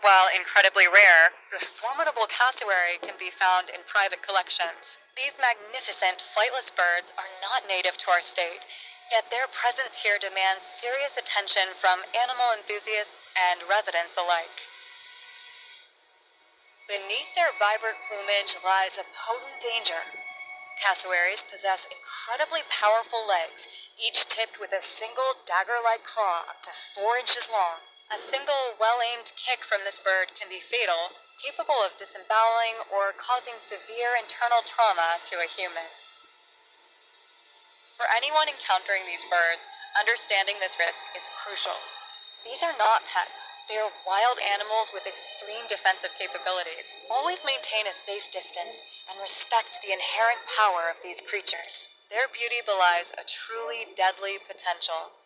While incredibly rare, the formidable cassowary can be found in private collections. These magnificent flightless birds are not native to our state, yet their presence here demands serious attention from animal enthusiasts and residents alike. Beneath their vibrant plumage lies a potent danger. Cassowaries possess incredibly powerful legs, each tipped with a single dagger-like claw up to 4 inches long. A single well-aimed kick from this bird can be fatal, capable of disemboweling or causing severe internal trauma to a human. For anyone encountering these birds, understanding this risk is crucial. These are not pets. They are wild animals with extreme defensive capabilities. Always maintain a safe distance and respect the inherent power of these creatures. Their beauty belies a truly deadly potential.